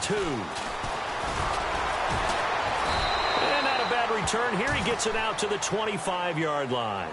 2. And not a bad return here. He gets it out to the 25-yard line.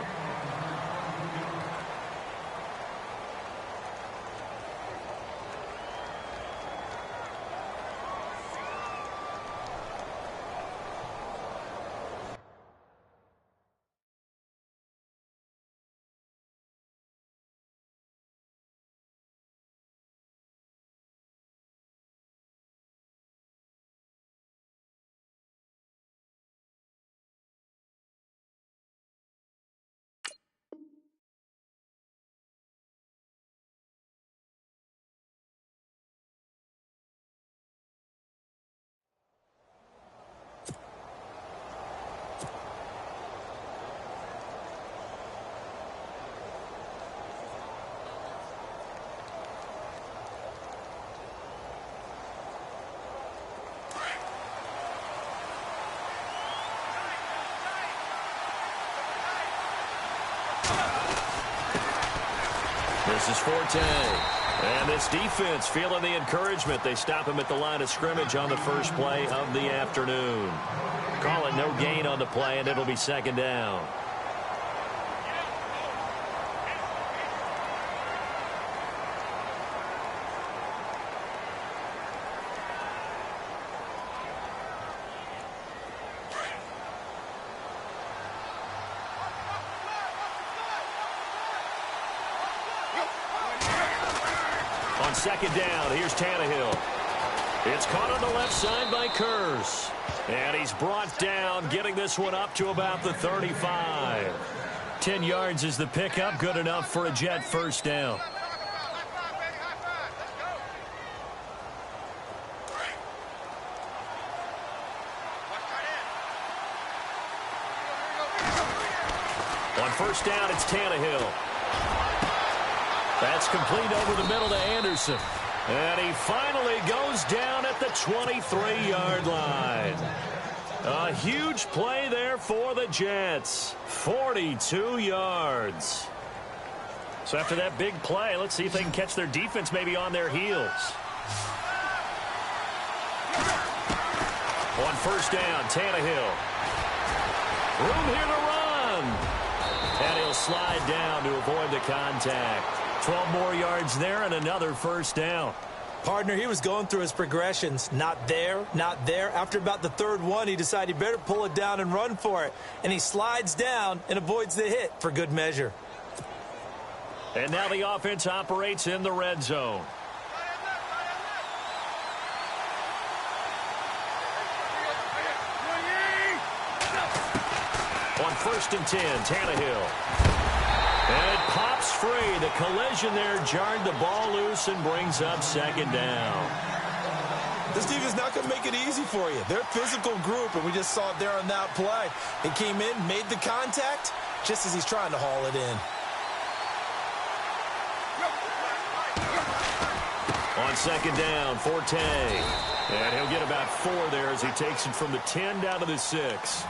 This is Forte. And this defense feeling the encouragement. They stop him at the line of scrimmage on the first play of the afternoon. Call it no gain on the play, and it'll be second down. On second down, here's Tannehill. It's caught on the left side by Kurz. And he's brought down, getting this one up to about the 35. 10 yards is the pickup, good enough for a Jet first down. On first down, it's Tannehill. That's complete over the middle to Anderson. And he finally goes down at the 23-yard line. A huge play there for the Jets. 42 yards. So after that big play, let's see if they can catch their defense maybe on their heels. On first down, Tannehill. Room here to run. And he'll slide down to avoid the contact. 12 more yards there and another first down. Partner, he was going through his progressions. Not there, not there. After about the third one, he decided he better pull it down and run for it. And he slides down and avoids the hit for good measure. And now the offense operates in the red zone. On first and 10, Tannehill. And it pops free. The collision there jarred the ball loose and brings up second down. This team is not going to make it easy for you. They're a physical group, and we just saw it there on that play. He came in, made the contact, just as he's trying to haul it in. On second down, Forte. And he'll get about 4 there as he takes it from the 10 down to the 6.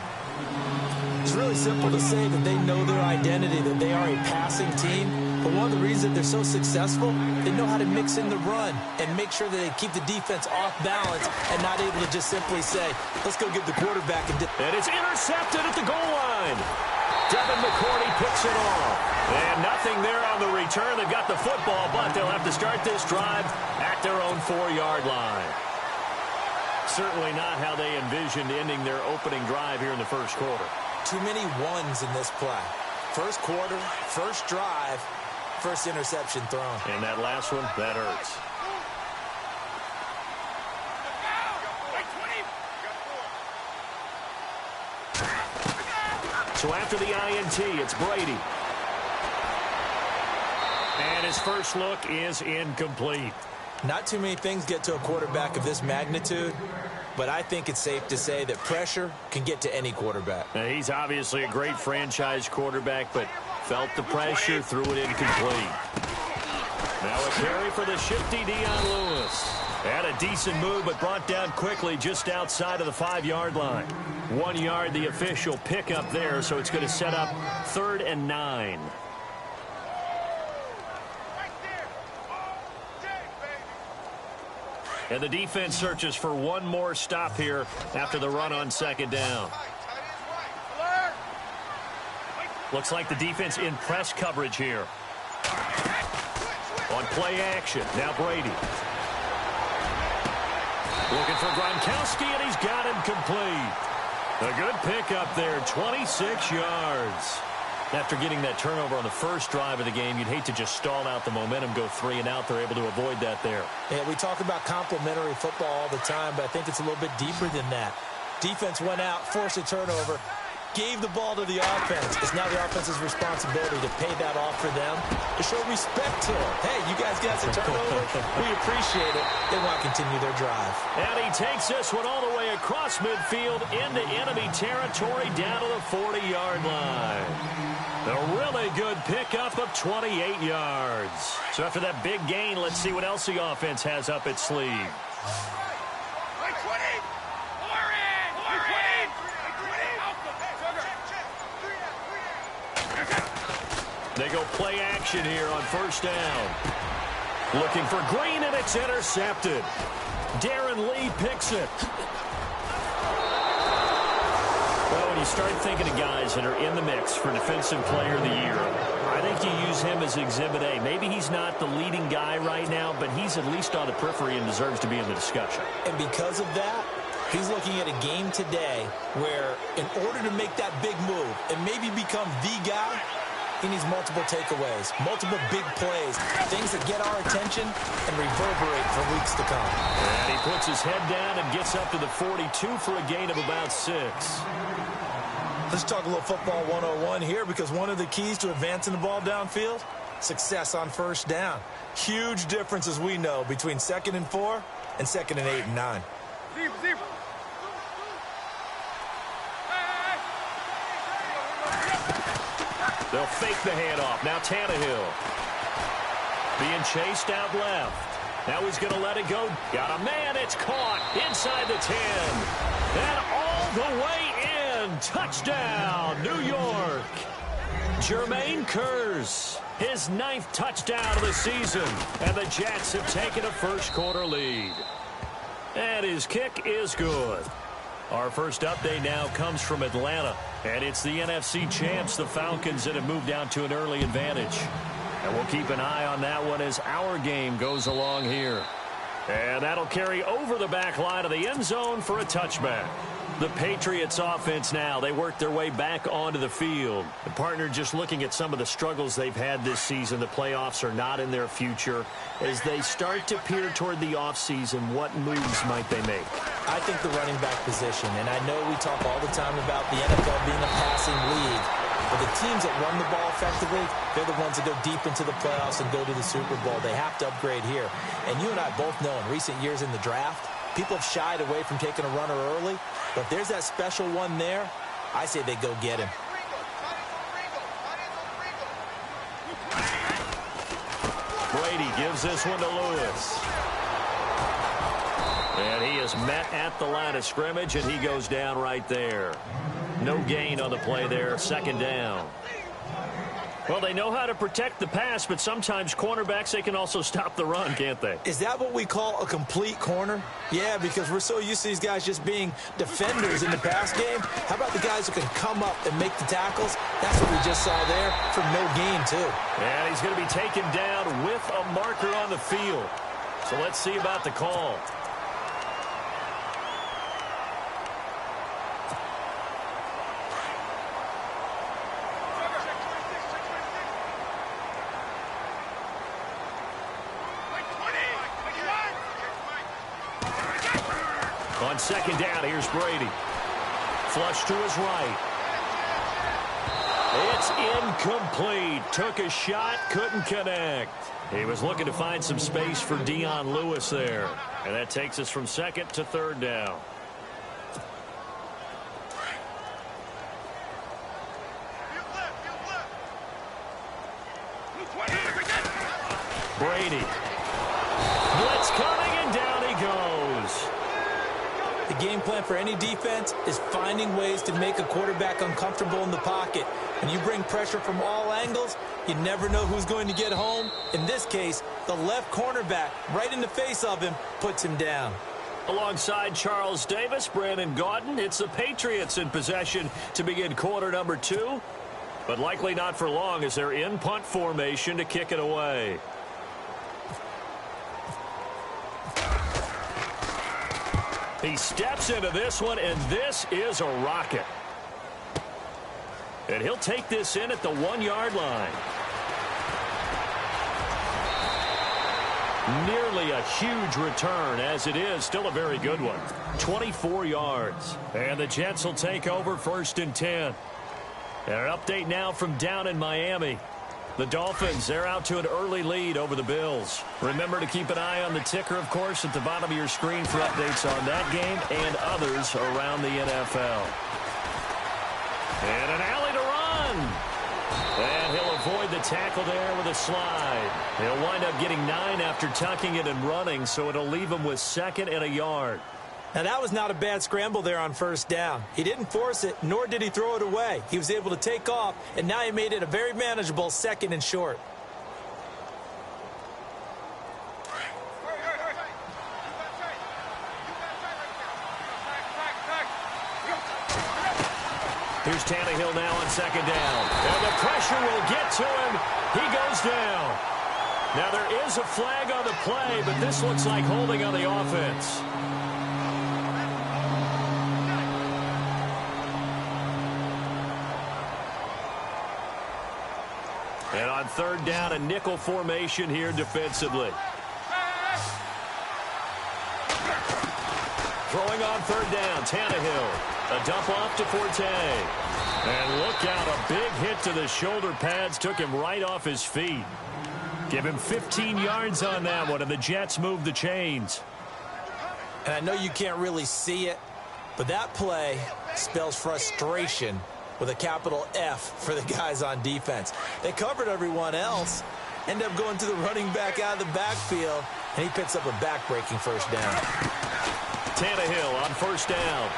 It's really simple to say that they know their identity, that they are a passing team. But one of the reasons they're so successful, they know how to mix in the run and make sure that they keep the defense off balance and not able to just simply say, let's go get the quarterback. And it's intercepted at the goal line. Devin McCourty picks it off. And nothing there on the return. They've got the football, but they'll have to start this drive at their own 4-yard line. Certainly not how they envisioned ending their opening drive here in the first quarter. Too many ones in this play. First quarter, first drive, first interception thrown. And that last one, that hurts. So after the INT, it's Brady. And his first look is incomplete. Not too many things get to a quarterback of this magnitude, but I think it's safe to say that pressure can get to any quarterback. Now, he's obviously a great franchise quarterback, but felt the pressure, threw it incomplete. Now a carry for the shifty Dion Lewis. Had a decent move, but brought down quickly just outside of the 5-yard line. 1 yard, the official pickup there, so it's going to set up 3rd and 9. And the defense searches for one more stop here after the run on second down. Looks like the defense in press coverage here. On play action, now Brady. Looking for Gronkowski, and he's got him complete. A good pickup there, 26 yards. After getting that turnover on the first drive of the game, you'd hate to just stall out the momentum, go 3 and out. They're able to avoid that there. Yeah, we talk about complementary football all the time, but I think it's a little bit deeper than that. Defense went out, forced a turnover, gave the ball to the offense. It's now the offense's responsibility to pay that off for them, to show respect to them. Hey, you guys got some turnover. We appreciate it. They want to continue their drive. And he takes this one all the way across midfield into enemy territory down to the 40-yard line. A really good pickup of 28 yards. So after that big gain, let's see what else the offense has up its sleeve. They go play action here on first down. Looking for Green, and it's intercepted. Darren Lee picks it. Well, when you start thinking of guys that are in the mix for Defensive Player of the Year, I think you use him as Exhibit A. Maybe he's not the leading guy right now, but he's at least on the periphery and deserves to be in the discussion. And because of that, he's looking at a game today where in order to make that big move and maybe become the guy, he needs multiple takeaways, multiple big plays, things that get our attention and reverberate for weeks to come. And he puts his head down and gets up to the 42 for a gain of about 6. Let's talk a little football 101 here, because one of the keys to advancing the ball downfield, success on first down. Huge difference, as we know, between 2nd and 4 and 2nd and 8 and 9. They'll fake the handoff. Now Tannehill. Being chased out left. Now he's going to let it go. Got a man. It's caught inside the 10. And all the way in. Touchdown, New York. Jermaine Kearse. His 9th touchdown of the season. And the Jets have taken a first-quarter lead. And his kick is good. Our first update now comes from Atlanta, and it's the NFC champs, the Falcons, that have moved down to an early advantage. And we'll keep an eye on that one as our game goes along here. And that'll carry over the back line of the end zone for a touchback. The Patriots offense now, they work their way back onto the field. The partner just looking at some of the struggles they've had this season. The playoffs are not in their future. As they start to peer toward the offseason, what moves might they make? I think the running back position, and I know we talk all the time about the NFL being a passing league, but the teams that run the ball effectively, they're the ones that go deep into the playoffs and go to the Super Bowl. They have to upgrade here. And you and I both know in recent years in the draft, people have shied away from taking a runner early, but if there's that special one there, I say they go get him. Brady gives this one to Lewis. And he is met at the line of scrimmage, and he goes down right there. No gain on the play there, 2nd down. Well, they know how to protect the pass, but sometimes cornerbacks, they can also stop the run, can't they? Is that what we call a complete corner? Yeah, because we're so used to these guys just being defenders in the pass game. How about the guys who can come up and make the tackles? That's what we just saw there for no gain, too. And he's going to be taken down with a marker on the field. So let's see about the call. On 2nd down, here's Brady. Flush to his right. It's incomplete. Took a shot, couldn't connect. He was looking to find some space for Dion Lewis there. And that takes us from 2nd to 3rd down. Brady. Blitz coming, and down he goes. The game plan for any defense is finding ways to make a quarterback uncomfortable in the pocket. When you bring pressure from all angles, you never know who's going to get home. In this case, the left cornerback, right in the face of him, puts him down. Alongside Charles Davis, Brandon Gaudin, it's the Patriots in possession to begin quarter number 2. But likely not for long as they're in punt formation to kick it away. He steps into this one, and this is a rocket. And he'll take this in at the 1-yard line. Nearly a huge return, as it is still a very good one. 24 yards. And the Jets will take over 1st and 10. And an update now from down in Miami. The Dolphins, they're out to an early lead over the Bills. Remember to keep an eye on the ticker, of course, at the bottom of your screen for updates on that game and others around the NFL. And an alley to run. And he'll avoid the tackle there with a slide. He'll wind up getting 9 after tucking it and running, so it'll leave him with 2nd and a yard. Now, that was not a bad scramble there on 1st down. He didn't force it, nor did he throw it away. He was able to take off, and now he made it a very manageable 2nd and short. Here's Tannehill now on 2nd down. And the pressure will get to him. He goes down. Now, there is a flag on the play, but this looks like holding on the offense. And on 3rd down, a nickel formation here defensively. Throwing on 3rd down, Tannehill. A dump off to Forte. And look out, a big hit to the shoulder pads took him right off his feet. Give him 15 yards on that one, and the Jets move the chains. And I know you can't really see it, but that play spells frustration with a capital F for the guys on defense. They covered everyone else, end up going to the running back out of the backfield, and he picks up a back-breaking 1st down. Tannehill on 1st down.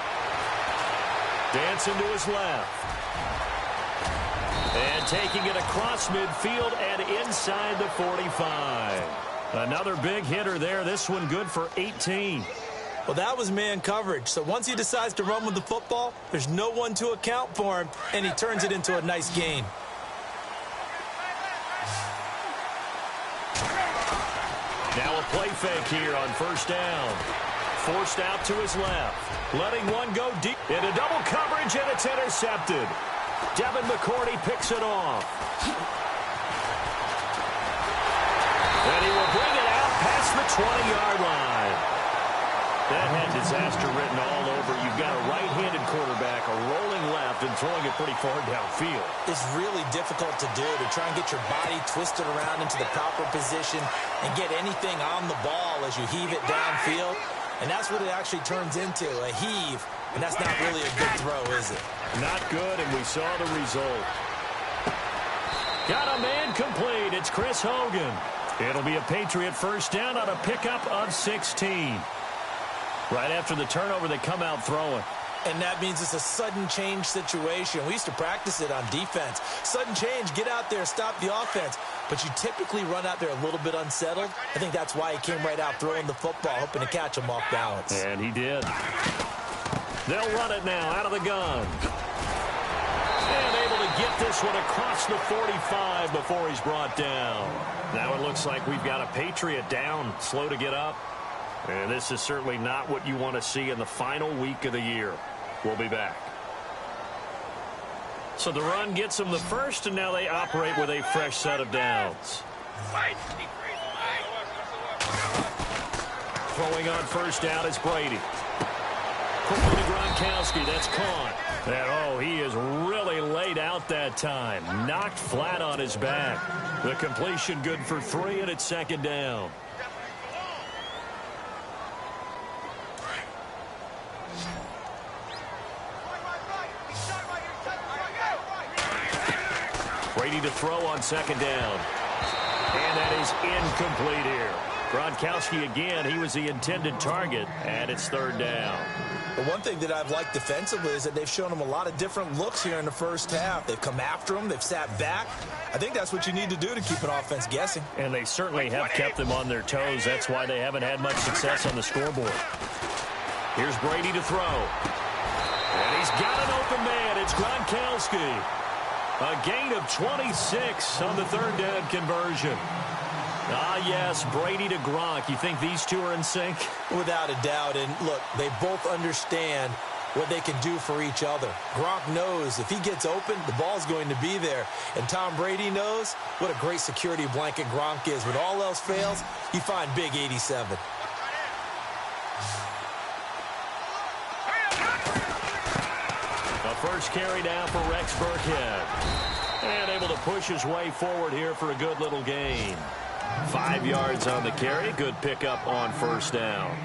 Dancing to his left. And taking it across midfield and inside the 45. Another big hitter there. This one good for 18. Well, that was man coverage. So once he decides to run with the football, there's no one to account for him, and he turns it into a nice gain. Now a play fake here on 1st down. Forced out to his left. Letting one go deep into double coverage, and it's intercepted. Devin McCourty picks it off. And he will bring it out past the 20-yard line. That had disaster written all over. You've got a right-handed quarterback, a rolling left, and throwing it pretty far downfield. It's really difficult to do, to try and get your body twisted around into the proper position and get anything on the ball as you heave it downfield. And that's what it actually turns into, a heave. And that's not really a good throw, is it? Not good, and we saw the result. Got a man complete. It's Chris Hogan. It'll be a Patriot 1st down on a pickup of 16. Right after the turnover, they come out throwing. And that means it's a sudden change situation. We used to practice it on defense. Sudden change, get out there, stop the offense. But you typically run out there a little bit unsettled. I think that's why he came right out throwing the football, hoping to catch him off balance. And he did. They'll run it now out of the gun. And able to get this one across the 45 before he's brought down. Now it looks like we've got a Patriot down, slow to get up. And this is certainly not what you want to see in the final week of the year. We'll be back. So the run gets them the first, and now they operate with a fresh set of downs. Throwing on 1st down is Brady. Quickly to Gronkowski, that's caught. And he is really laid out that time. Knocked flat on his back. The completion good for 3, and it's 2nd down. Brady to throw on 2nd down. And that is incomplete here. Gronkowski again. He was the intended target, and it's third down. The one thing that I've liked defensively is that they've shown him a lot of different looks here in the first half. They've come after him. They've sat back. I think that's what you need to do to keep an offense guessing. And they certainly have kept them on their toes. That's why they haven't had much success on the scoreboard. Here's Brady to throw. And he's got an open man. It's Gronkowski. A gain of 26 on the third down conversion. Ah, yes, Brady to Gronk. You think these two are in sync? Without a doubt. And look, they both understand what they can do for each other. Gronk knows if he gets open, the ball's going to be there. And Tom Brady knows what a great security blanket Gronk is. When all else fails, you find big 87. The first carry down for Rex Burkhead. And able to push his way forward here for a good little gain. 5 yards on the carry. Good pickup on first down.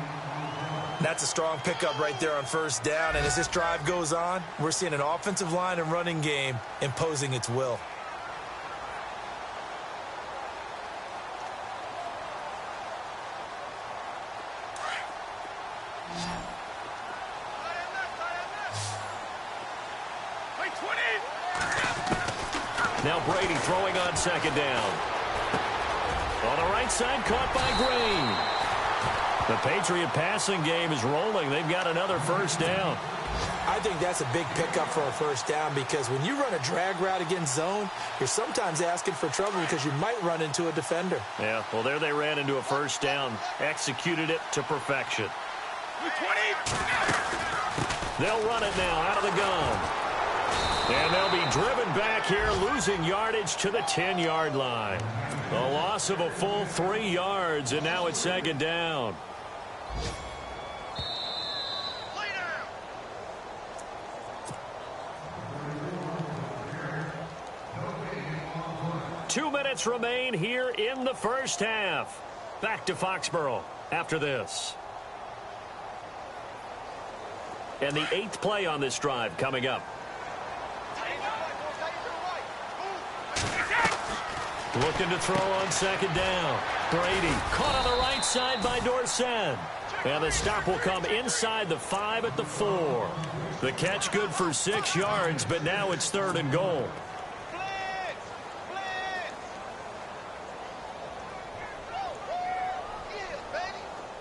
That's a strong pickup right there on first down. And as this drive goes on, we're seeing an offensive line and running game imposing its will. Now Brady throwing on second down. On the right side, caught by Green. The Patriot passing game is rolling. They've got another first down. I think that's a big pickup for a first down because when you run a drag route against zone, you're sometimes asking for trouble because you might run into a defender. Yeah, well, there they ran into a first down. Executed it to perfection. They'll run it now out of the gun. And they'll be driven back here, losing yardage to the 10-yard line. A loss of a full 3 yards, and now it's second down. Two minutes remain here in the first half. Back to Foxborough after this. And the 8th play on this drive coming up. Looking to throw on second down. Brady caught on the right side by Dorsett. And the stop will come inside the 5 at the 4. The catch good for 6 yards, but now it's third and goal.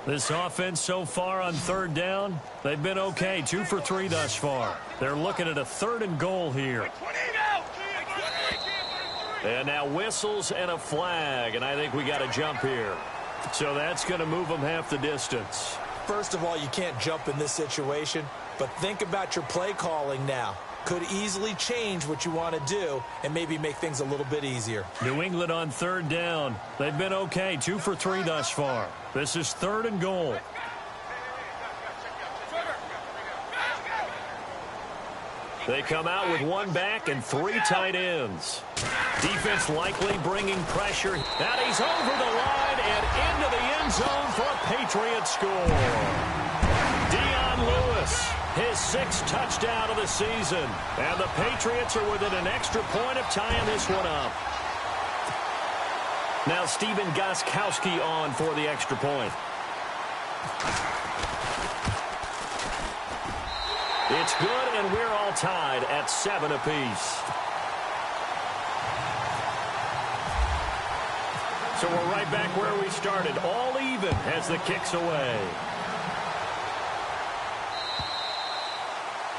This offense so far on third down, they've been okay. 2 for 3 thus far. They're looking at a third and goal here. And now whistles and a flag, and I think we got a jump here. So that's going to move them half the distance. First of all, you can't jump in this situation, but think about your play calling now. Could easily change what you want to do and maybe make things a little bit easier. New England on third down. They've been okay. 2 for 3 thus far. This is third and goal. They come out with 1 back and 3 tight ends. Defense likely bringing pressure. And he's over the line and into the end zone for a Patriot score. Dion Lewis, his 6th touchdown of the season. And the Patriots are within an extra point of tying this one up. Now Stephen Gostkowski on for the extra point. It's good, and we're all tied at 7 apiece. So we're right back where we started, all even as the kick's away.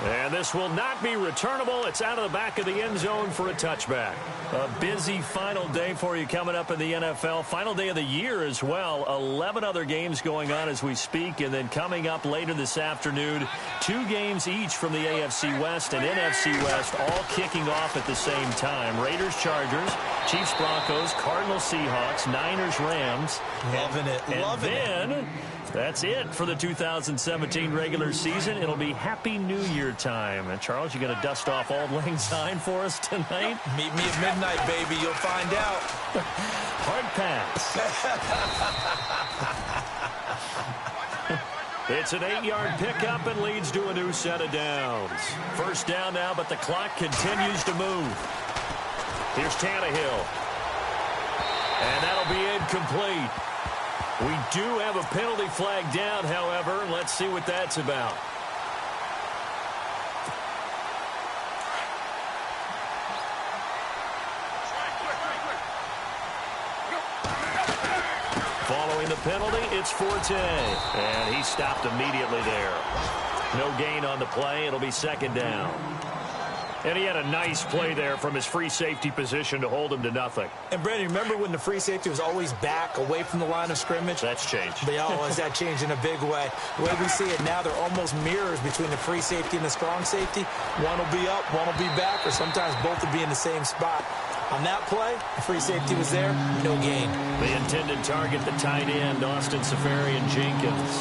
And this will not be returnable. It's out of the back of the end zone for a touchback. A busy final day for you coming up in the NFL. Final day of the year as well. 11 other games going on as we speak. And then coming up later this afternoon, 2 games each from the AFC West and NFC West, all kicking off at the same time. Raiders, Chargers, Chiefs, Broncos, Cardinals, Seahawks, Niners, Rams. Loving it. Loving it. And then that's it for the 2017 regular season. It'll be Happy New Year time. And Charles, you going to dust off Auld Lang Syne for us tonight? Meet me at midnight, baby. You'll find out. Hard pass. It's an 8-yard pickup and leads to a new set of downs. First down now, but the clock continues to move. Here's Tannehill. And that'll be incomplete. We do have a penalty flag down, however. Let's see what that's about. Following the penalty, it's Forte. And he stopped immediately there. No gain on the play. It'll be second down. And he had a nice play there from his free safety position to hold him to nothing. And, Brandon, remember when the free safety was always back away from the line of scrimmage? That's changed. Has that changed in a big way? The way we see it now, they're almost mirrors between the free safety and the strong safety. One will be up, one will be back, or sometimes both will be in the same spot. On that play, the free safety was there, no gain. The intended target, the tight end, Austin Safarian-Jenkins.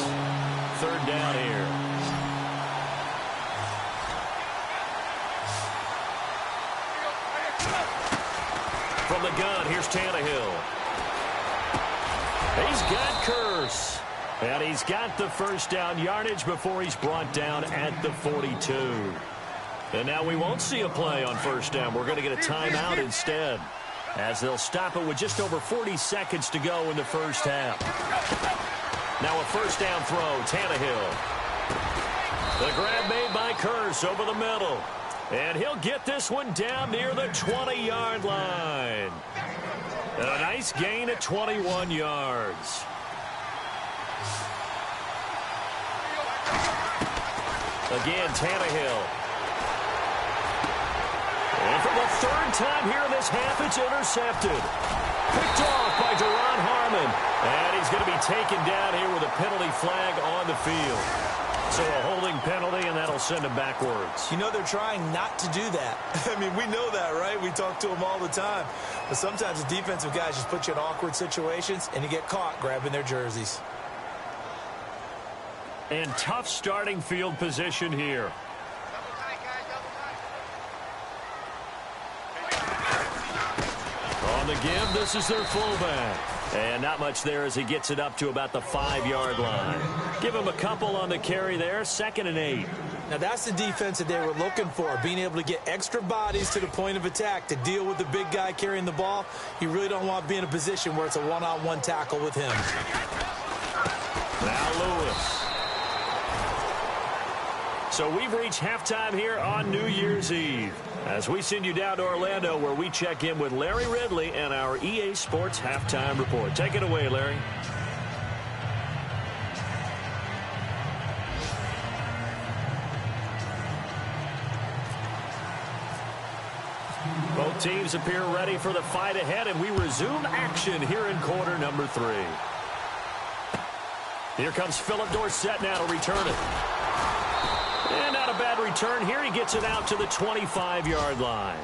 Third down here. From the gun, here's Tannehill. He's got Curse. And he's got the first down yardage before he's brought down at the 42. And now we won't see a play on first down. We're going to get a timeout instead, as they'll stop it with just over 40 seconds to go in the first half. Now a first down throw, Tannehill. The grab made by Curse over the middle. And he'll get this one down near the 20-yard line. And a nice gain at 21 yards. Again, Tannehill. And for the third time here in this half, it's intercepted. Picked off by Deron Harmon. And he's going to be taken down here with a penalty flag on the field. So a holding penalty, and that'll send him backwards. You know, they're trying not to do that. I mean, we know that, right? We talk to them all the time. But sometimes the defensive guys just put you in awkward situations, and you get caught grabbing their jerseys. And tough starting field position here. On the give, this is their fullback. And not much there as he gets it up to about the 5-yard line. Give him a couple on the carry there, 2nd and 8. Now, that's the defense that they were looking for, being able to get extra bodies to the point of attack to deal with the big guy carrying the ball. You really don't want to be in a position where it's a one-on-one tackle with him. Now Lewis. So we've reached halftime here on New Year's Eve, as we send you down to Orlando, where we check in with Larry Ridley and our EA Sports Halftime Report. Take it away, Larry. Both teams appear ready for the fight ahead, and we resume action here in quarter number 3. Here comes Philip Dorsett now to return it. And not a bad return here. He gets it out to the 25-yard line.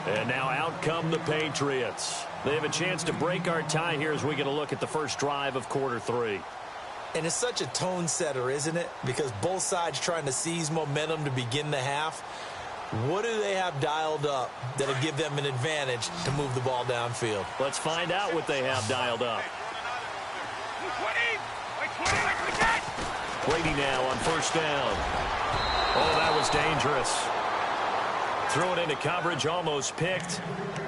And now out come the Patriots. They have a chance to break our tie here as we get a look at the first drive of quarter 3. And it's such a tone setter, isn't it? Because both sides trying to seize momentum to begin the half. What do they have dialed up that'll give them an advantage to move the ball downfield? Let's find out what they have dialed up. Brady now on first down. Oh, that was dangerous. Threw it into coverage, almost picked,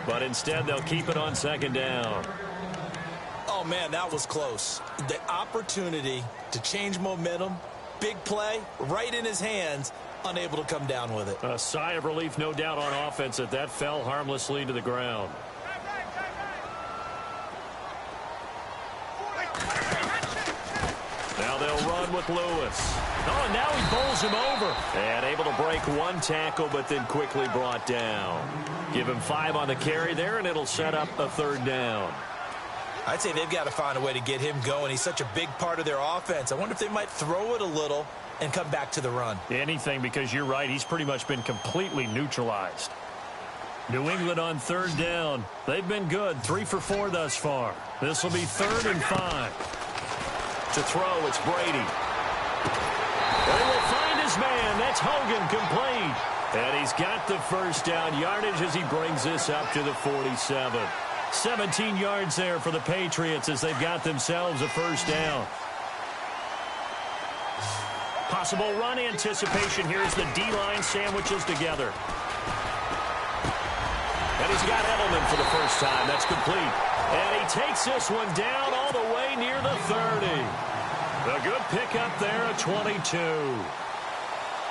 but instead they'll keep it on 2nd down. Oh, man, that was close. The opportunity to change momentum, big play, right in his hands, unable to come down with it. A sigh of relief, no doubt, on offense that fell harmlessly to the ground. Now they'll run with Lewis. Oh, and now he bowls him over. And able to break one tackle, but then quickly brought down. Give him 5 on the carry there, and it'll set up a 3rd down. I'd say they've got to find a way to get him going. He's such a big part of their offense. I wonder if they might throw it a little and come back to the run. Anything, because you're right. He's pretty much been completely neutralized. New England on 3rd down. They've been good. 3 for 4 thus far. This will be 3rd and 5. To throw, it's Brady. They will find his man. That's Hogan, complete. And he's got the first down yardage as he brings this up to the 47. 17 yards there for the Patriots as they've got themselves a first down. Possible run anticipation here as the D-line sandwiches together. And he's got Edelman for the first time. That's complete. And he takes this one down all the way near the 30. A good pickup there at 22.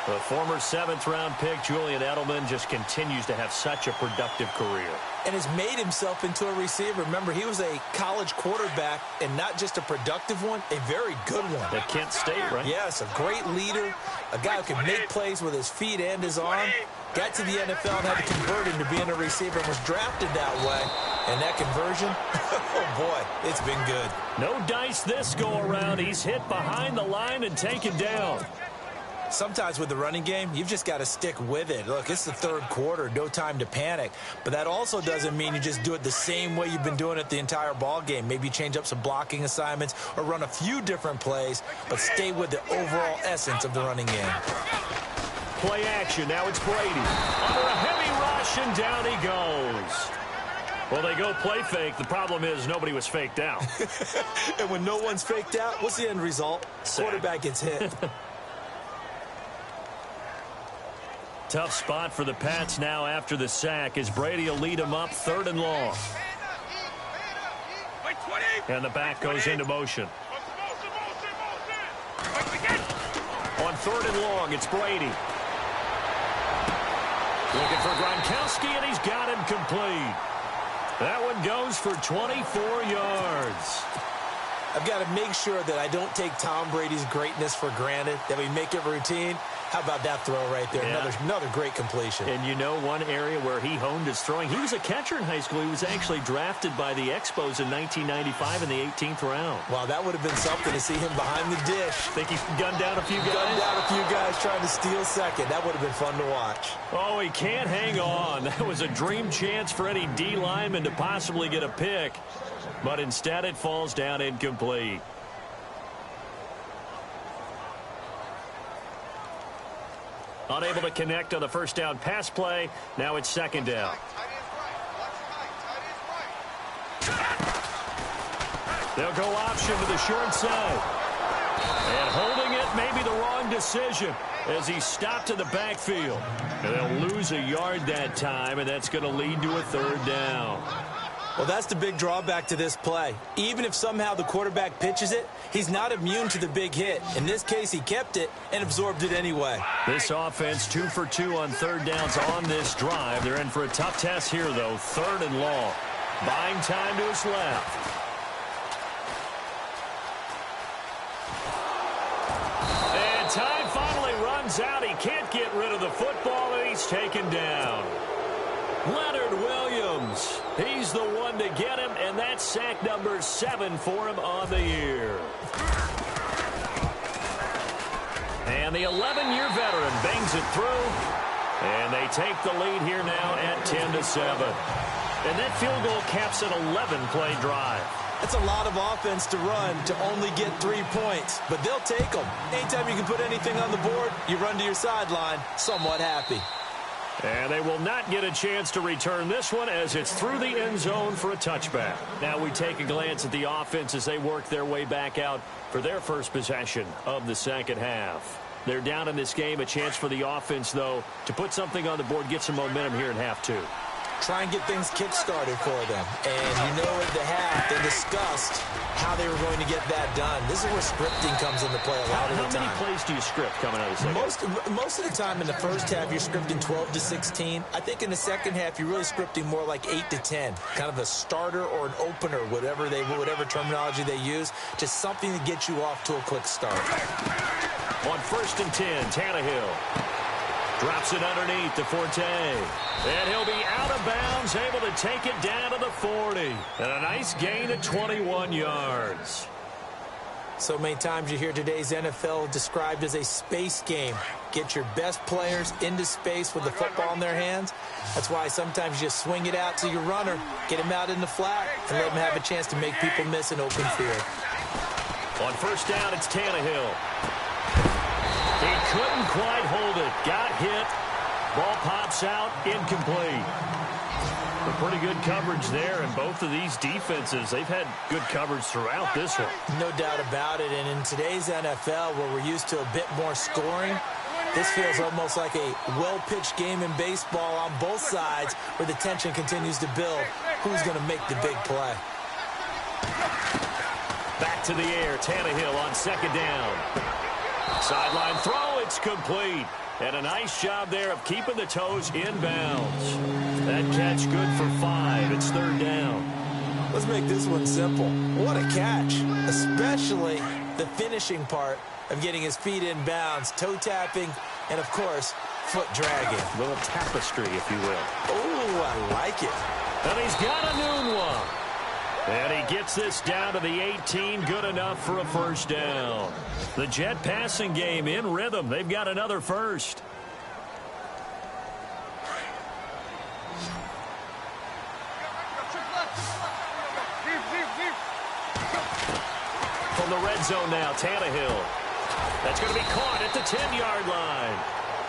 The former 7th-round pick, Julian Edelman, just continues to have such a productive career. And has made himself into a receiver. Remember, he was a college quarterback, and not just a productive one, a very good one. At Kent State, right? Yes, a great leader, a guy who can make plays with his feet and his arm. Got to the NFL and had to convert into being a receiver and was drafted that way. And that conversion, oh boy, it's been good. No dice this go-around. He's hit behind the line and taken down. Sometimes with the running game, you've just got to stick with it. Look, it's the 3rd quarter, no time to panic. But that also doesn't mean you just do it the same way you've been doing it the entire ball game. Maybe change up some blocking assignments or run a few different plays, but stay with the overall essence of the running game. Play action. Now it's Brady. Under a heavy rush, and down he goes. Well, they go play fake. The problem is nobody was faked out. And when no one's faked out, what's the end result? Quarterback gets hit. Tough spot for the Pats now after the sack as Brady will lead them up 3rd and long. And the back goes into motion. On 3rd and long, it's Brady. Looking for Gronkowski, and he's got him complete. That one goes for 24 yards. I've got to make sure that I don't take Tom Brady's greatness for granted, that we make it routine. How about that throw right there? Yeah. Another great completion. And you know one area where he honed his throwing? He was a catcher in high school. He was actually drafted by the Expos in 1995 in the 18th round. Wow, that would have been something to see him behind the dish. Think he gunned down a few guys? Gunned down a few guys trying to steal second. That would have been fun to watch. Oh, he can't hang on. That was a dream chance for any D lineman to possibly get a pick. But instead it falls down incomplete. Unable to connect on the first down pass play. Now it's 2nd down. They'll go option to the short side. And holding it may be the wrong decision as he stopped in the backfield. And they'll lose a yard that time, and that's going to lead to a 3rd down. Well, that's the big drawback to this play. Even if somehow the quarterback pitches it, he's not immune to the big hit. In this case, he kept it and absorbed it anyway. This offense 2 for 2 on 3rd downs on this drive. They're in for a tough test here, though. 3rd and long. Buying time to his left. And time finally runs out. He can't get rid of the football, and he's taken down. Leonard Williams, he's the one to get him, and that's sack number 7 for him on the year. And the 11-year veteran bangs it through, and they take the lead here now at 10-7. And that field goal caps an 11-play drive. That's a lot of offense to run to only get 3 points, but they'll take them. Anytime you can put anything on the board, you run to your sideline somewhat happy. And they will not get a chance to return this one as it's through the end zone for a touchback. Now we take a glance at the offense as they work their way back out for their first possession of the 2nd half. They're down in this game. A chance for the offense, though, to put something on the board, get some momentum here in half 2. Try and get things kick-started for them. And you know at the half, they discussed how they were going to get that done. This is where scripting comes into play a lot of the time. How many plays do you script coming out of the second? Most of the time in the first half, you're scripting 12 to 16. I think in the second half, you're really scripting more like 8 to 10. Kind of a starter or an opener, whatever terminology they use. Just something to get you off to a quick start. On 1st and 10, Tannehill. Drops it underneath to Forte. And he'll be out of bounds, able to take it down to the 40. And a nice gain of 21 yards. So many times you hear today's NFL described as a space game. Get your best players into space with the football in their hands. That's why sometimes you just swing it out to your runner, get him out in the flat, and let him have a chance to make people miss an open field. On 1st down, it's Tannehill. He couldn't quite hold it. Got hit. Ball pops out. Incomplete. But pretty good coverage there, and both of these defenses, they've had good coverage throughout this one. No doubt about it. And in today's NFL, where we're used to a bit more scoring, this feels almost like a well-pitched game in baseball on both sides where the tension continues to build. Who's going to make the big play? Back to the air, Tannehill on second down. Sideline throw, it's complete. And a nice job there of keeping the toes in bounds. That catch good for 5. It's third down. Let's make this one simple. What a catch, especially the finishing part of getting his feet in bounds, toe tapping, and, of course, foot dragging. A little tapestry, if you will. Oh, I like it. And he's got a new one. And he gets this down to the 18, good enough for a first down. The Jet passing game in rhythm. They've got another first. From the red zone now, Tannehill. That's going to be caught at the 10-yard line.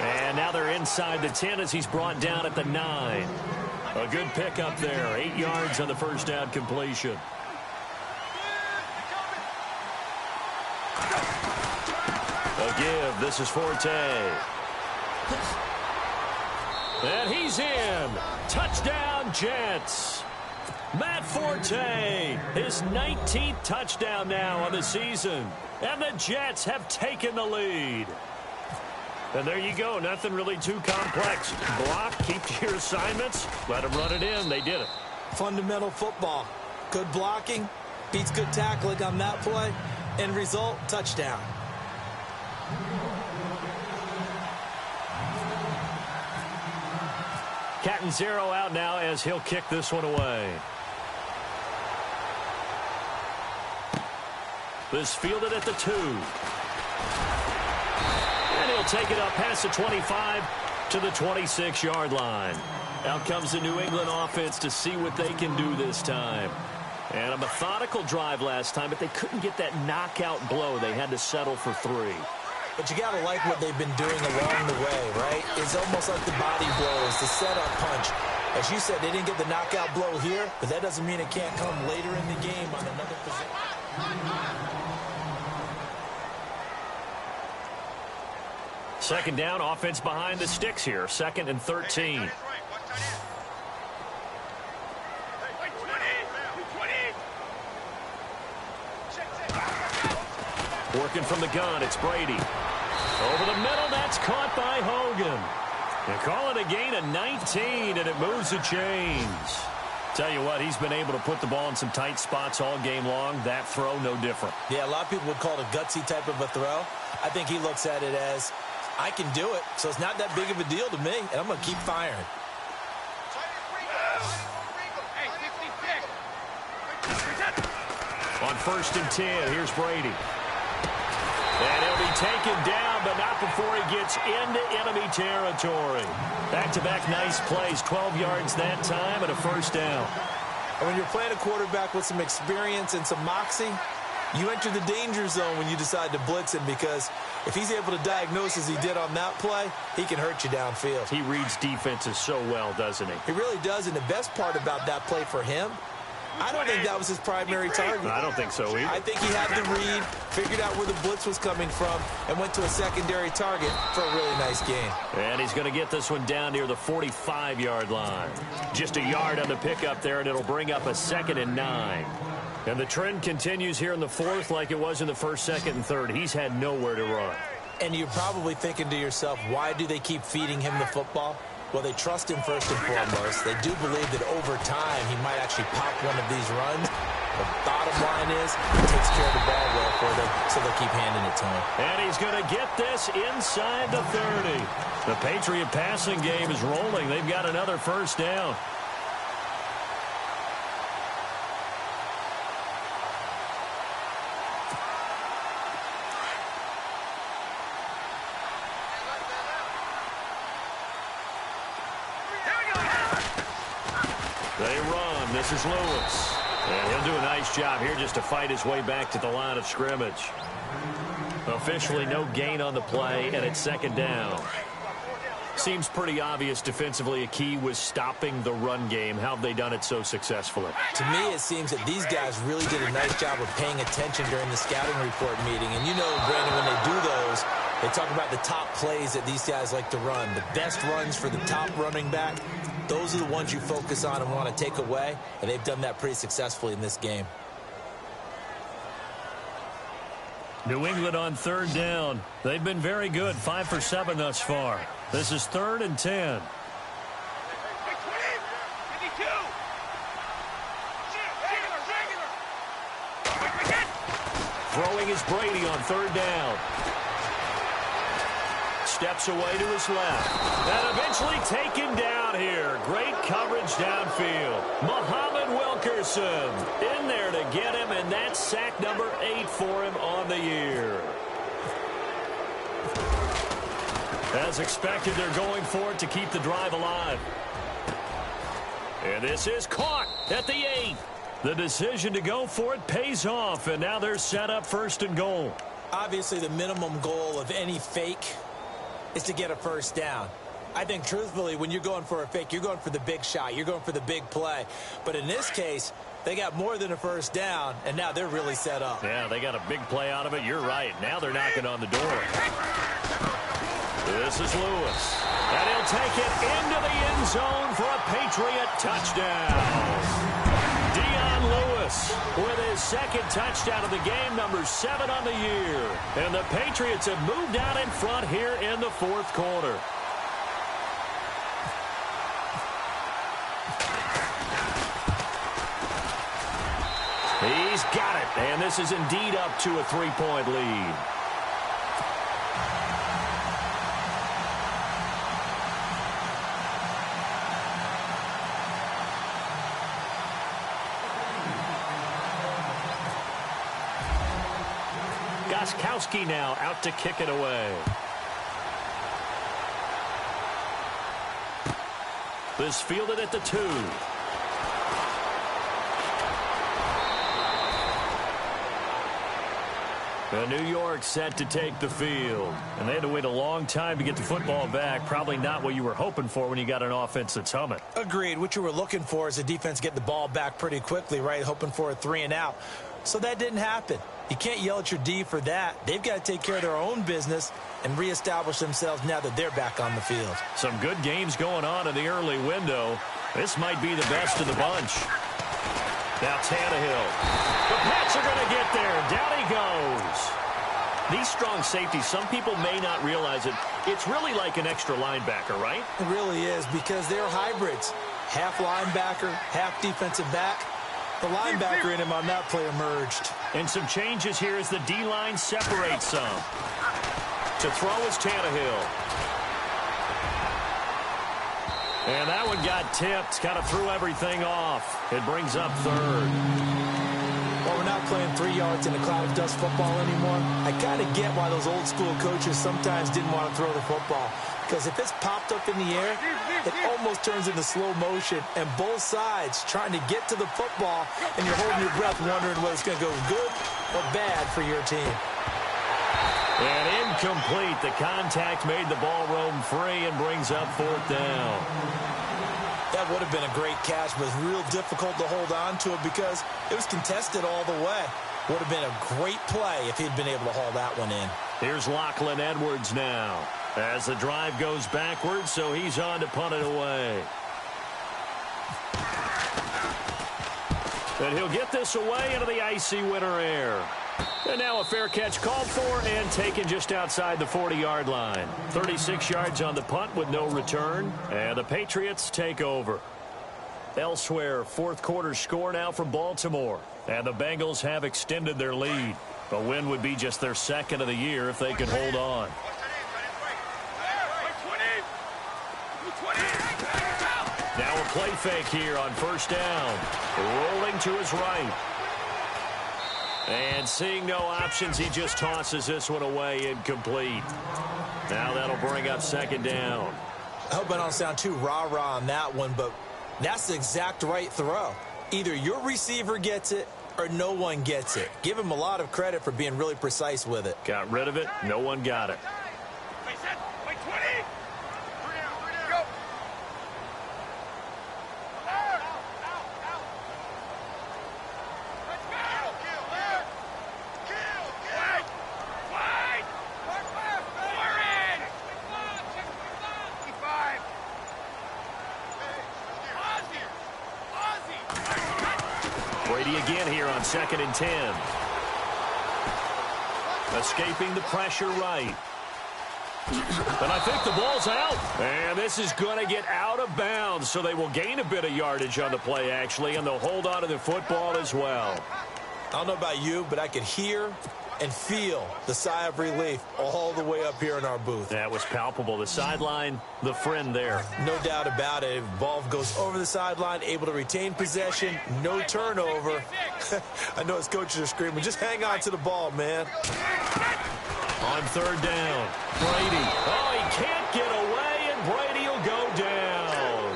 And now they're inside the 10 as he's brought down at the 9. A good pickup there. 8 yards on the first down completion. A give. This is Forte. And he's in. Touchdown, Jets. Matt Forte, his 19th touchdown now on the season. And the Jets have taken the lead. And there you go. Nothing really too complex. Block, keep to your assignments, let them run it in. They did it. Fundamental football. Good blocking, beats good tackling on that play. End result, touchdown. Catanzaro out now as he'll kick this one away. This fielded at the 2. And he'll take it up past the 25 to the 26-yard line. Out comes the New England offense to see what they can do this time. And a methodical drive last time, but they couldn't get that knockout blow. They had to settle for 3. But you got to like what they've been doing along the way, right? It's almost like the body blows, the setup punch. As you said, they didn't get the knockout blow here, but that doesn't mean it can't come later in the game on another possession. Second down, offense behind the sticks here. 2nd and 13. Working from the gun, it's Brady. Over the middle, that's caught by Hogan. They call it a gain of 19, and it moves the chains. Tell you what, he's been able to put the ball in some tight spots all game long. That throw, no different. Yeah, a lot of people would call it a gutsy type of a throw. I think he looks at it as, I can do it, so it's not that big of a deal to me, and I'm going to keep firing. On 1st and 10, here's Brady. And he'll be taken down, but not before he gets into enemy territory. Back-to-back nice plays, 12 yards that time, and a first down. And when you're playing a quarterback with some experience and some moxie, you enter the danger zone when you decide to blitz him, because if he's able to diagnose as he did on that play, he can hurt you downfield. He reads defenses so well, doesn't he? He really does, and the best part about that play for him, I don't think that was his primary target. I don't think so either. I think he had the read, figured out where the blitz was coming from, and went to a secondary target for a really nice gain. And he's going to get this one down near the 45-yard line. Just a yard on the pickup there, and it'll bring up a 2nd and 9. And the trend continues here in the 4th like it was in the 1st, 2nd, and 3rd. He's had nowhere to run. And you're probably thinking to yourself, why do they keep feeding him the football? Well, they trust him first and foremost. They do believe that over time he might actually pop one of these runs. The bottom line is he takes care of the ball well for them, so they'll keep handing it to him. And he's going to get this inside the 30. The Patriot passing game is rolling. They've got another first down. They run. This is Lewis. And he'll do a nice job here just to fight his way back to the line of scrimmage. Officially no gain on the play, and it's 2nd down. Seems pretty obvious defensively a key was stopping the run game. How have they done it so successfully? To me, it seems that these guys really did a nice job of paying attention during the scouting report meeting. And you know, Brandon, when they do those, they talk about the top plays that these guys like to run. The best runs for the top running back. Those are the ones you focus on and want to take away, and they've done that pretty successfully in this game. New England on third down. They've been very good, 5 for 7 thus far. This is 3rd and 10. Throwing is Brady on 3rd down. Steps away to his left. And eventually taken down here. Great coverage downfield. Muhammad Wilkerson in there to get him, and that's sack number 8 for him on the year. As expected, they're going for it to keep the drive alive. And this is caught at the 8. The decision to go for it pays off, and now they're set up 1st and goal. Obviously, the minimum goal of any fake is to get a first down. I think, truthfully, when you're going for a fake, you're going for the big shot. You're going for the big play. But in this case, they got more than a first down, and now they're really set up. Yeah, they got a big play out of it. You're right. Now they're knocking on the door. This is Lewis. And he'll take it into the end zone for a Patriot touchdown. Lewis with his 2nd touchdown of the game, number 7 on the year. And the Patriots have moved out in front here in the 4th quarter. He's got it, and this is indeed up to a 3-point lead. Goskowski now out to kick it away. This fielded at the 2. And New York set to take the field. And they had to wait a long time to get the football back. Probably not what you were hoping for when you got an offense that's humming. Agreed. What you were looking for is the defense get the ball back pretty quickly, right? Hoping for a 3 and out. So that didn't happen. You can't yell at your D for that. They've got to take care of their own business and reestablish themselves now that they're back on the field. Some good games going on in the early window. This might be the best of the bunch. Now Tannehill. The Pats are going to get there. Down he goes. These strong safeties, some people may not realize it. It's really like an extra linebacker, right? It really is, because they're hybrids. Half linebacker, half defensive back. The linebacker in him on that play emerged. And some changes here as the D-line separates some. To throw is Tannehill. And that one got tipped. Kind of threw everything off. It brings up 3rd. Well, we're not playing 3 yards in a cloud of dust football anymore. I kind of get why those old school coaches sometimes didn't want to throw the football. Because if it's popped up in the air, it almost turns into slow motion. And both sides trying to get to the football, and you're holding your breath wondering whether it's going to go good or bad for your team. And incomplete. The contact made the ball roam free and brings up 4th down. That would have been a great catch, but it's real difficult to hold on to it because it was contested all the way. Would have been a great play if he'd been able to haul that one in. Here's Lachlan Edwards now. As the drive goes backwards, so he's on to punt it away. And he'll get this away into the icy winter air. And now a fair catch called for and taken just outside the 40-yard line. 36 yards on the punt with no return. And the Patriots take over. Elsewhere, 4th quarter score now from Baltimore. And the Bengals have extended their lead. A win would be just their 2nd of the year if they could hold on. Now a play fake here on 1st down. Rolling to his right. And seeing no options, he just tosses this one away incomplete. Now that'll bring up 2nd down. I hope I don't sound too rah-rah on that one, but that's the exact right throw. Either your receiver gets it or no one gets it. Give him a lot of credit for being really precise with it. Got rid of it. No one got it. Brady again here on 2nd and 10. Escaping the pressure right. And I think the ball's out. And this is going to get out of bounds, so they will gain a bit of yardage on the play, actually, and they'll hold on to the football as well. I don't know about you, but I could hear and feel the sigh of relief all the way up here in our booth. That was palpable. The sideline, the friend there. No doubt about it. If the ball goes over the sideline, able to retain possession, no turnover. I know his coaches are screaming, just hang on to the ball, man. On third down, Brady. Oh, he can't get away, and Brady will go down.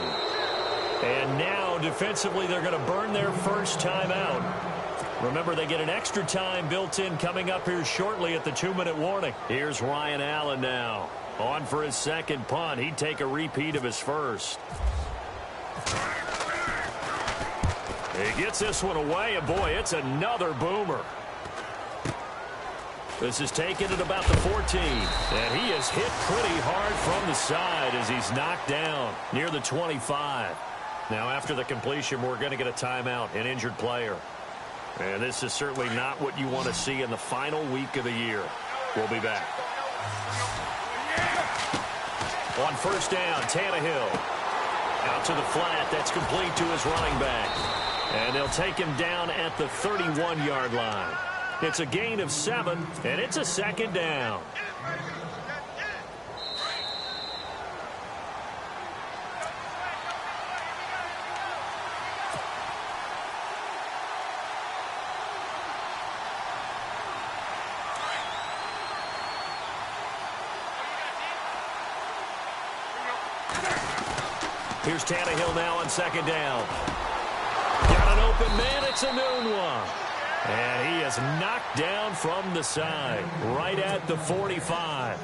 And now, defensively, they're going to burn their first timeout. Remember, they get an extra time built in coming up here shortly at the 2-minute warning. Here's Ryan Allen now. On for his second punt. He'd take a repeat of his first. He gets this one away, and boy, it's another boomer. This is taken at about the 14. And he is hit pretty hard from the side as he's knocked down near the 25. Now, after the completion, we're going to get a timeout, an injured player. And this is certainly not what you want to see in the final week of the year. We'll be back. On first down, Tannehill. Out to the flat. That's complete to his running back. And they'll take him down at the 31-yard line. It's a gain of 7, and it's a second down. Here's Tannehill now on second down. Got an open man. It's a noon one. And he is knocked down from the side, right at the 45.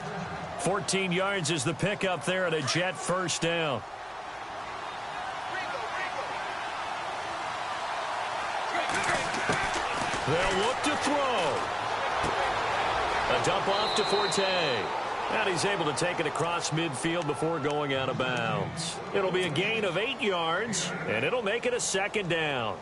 14 yards is the pickup there at a Jet first down. They'll look to throw. A dump off to Forte. And he's able to take it across midfield before going out of bounds. It'll be a gain of 8 yards, and it'll make it a second down.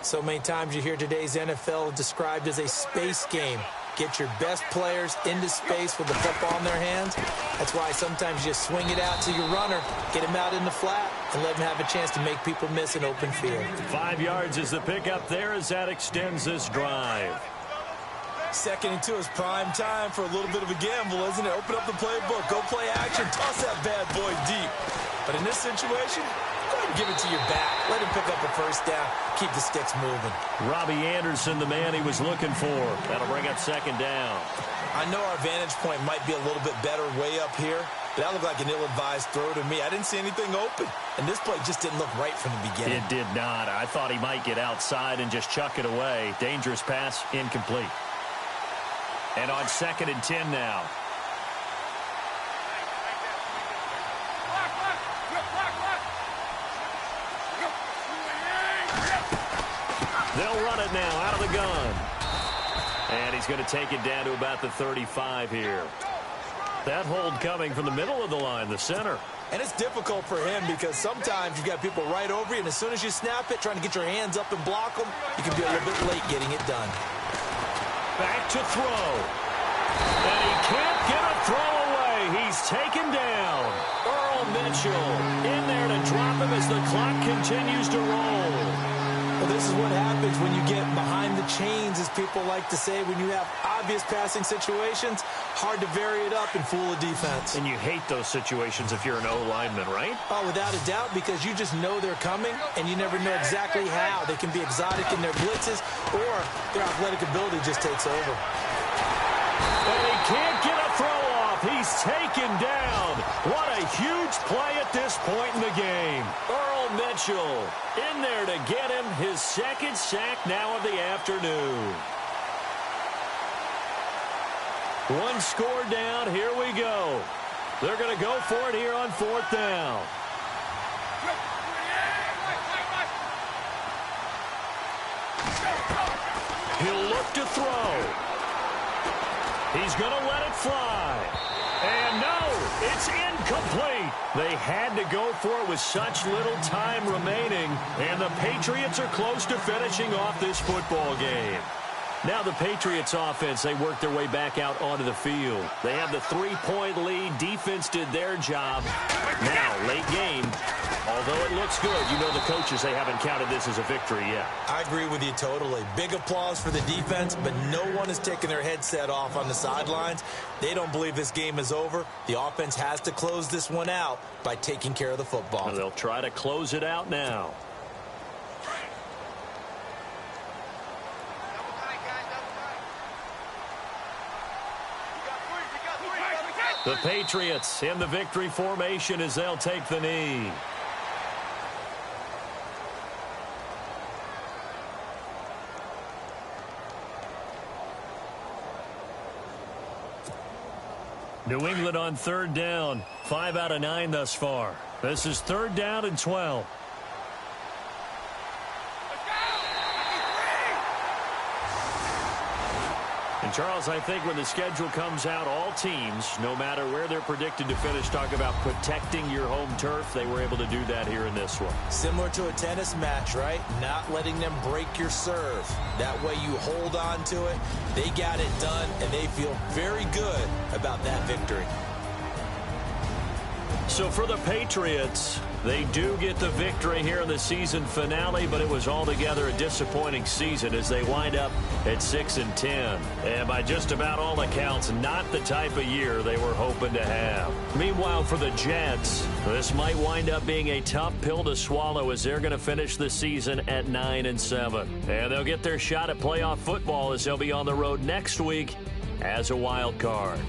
So many times you hear today's NFL described as a space game. Get your best players into space with the football in their hands. That's why sometimes you swing it out to your runner, get him out in the flat, and let him have a chance to make people miss an open field. 5 yards is the pickup there as that extends this drive. 2nd and 2 is prime time for a little bit of a gamble, isn't it? Open up the playbook, go play action, toss that bad boy deep. But in this situation, go ahead and give it to your back. Let him pick up a first down, keep the sticks moving. Robbie Anderson, the man he was looking for. That'll bring up second down. I know our vantage point might be a little bit better way up here, but that looked like an ill-advised throw to me. I didn't see anything open, and this play just didn't look right from the beginning. It did not. I thought he might get outside and just chuck it away. Dangerous pass, incomplete. And on 2nd and 10 now. They'll run it now out of the gun. And he's going to take it down to about the 35 here. That hold coming from the middle of the line, the center. And it's difficult for him because sometimes you've got people right over you, and as soon as you snap it, trying to get your hands up and block them, you can be a little bit late getting it done. Back to throw. And he can't get a throw away. He's taken down. Earl Mitchell in there to drop him as the clock continues to roll. Well, this is what happens when you get behind the chains, as people like to say. When you have obvious passing situations, hard to vary it up and fool a defense. And you hate those situations if you're an O-lineman, right? Oh, without a doubt, because you just know they're coming, and you never know exactly how. They can be exotic in their blitzes, or their athletic ability just takes over. And he can't get a throw off. He's taken down. What a huge play at this point in the game. Earl Mitchell in there to get him his second sack now of the afternoon. One score down. Here we go. They're going to go for it here on 4th down. He'll look to throw. He's going to let it fly. And no, it's incomplete. They had to go for it with such little time remaining, and the Patriots are close to finishing off this football game. Now the Patriots offense, they work their way back out onto the field. They have the 3-point lead. Defense did their job. Now, late game, although it looks good, you know the coaches, they haven't counted this as a victory yet. I agree with you totally. Big applause for the defense, but no one is taking their headset off on the sidelines. They don't believe this game is over. The offense has to close this one out by taking care of the football. They'll try to close it out now. The Patriots in the victory formation as they'll take the knee. New England on 3rd down. 5 out of 9 thus far. This is 3rd down and 12. And, Charles, I think when the schedule comes out, all teams, no matter where they're predicted to finish, talk about protecting your home turf. They were able to do that here in this one. Similar to a tennis match, right? Not letting them break your serve. That way you hold on to it. They got it done, and they feel very good about that victory. So for the Patriots, they do get the victory here in the season finale, but it was altogether a disappointing season as they wind up at 6-10. And by just about all accounts, not the type of year they were hoping to have. Meanwhile, for the Jets, this might wind up being a tough pill to swallow as they're going to finish the season at 9-7. And they'll get their shot at playoff football as they'll be on the road next week as a wild card.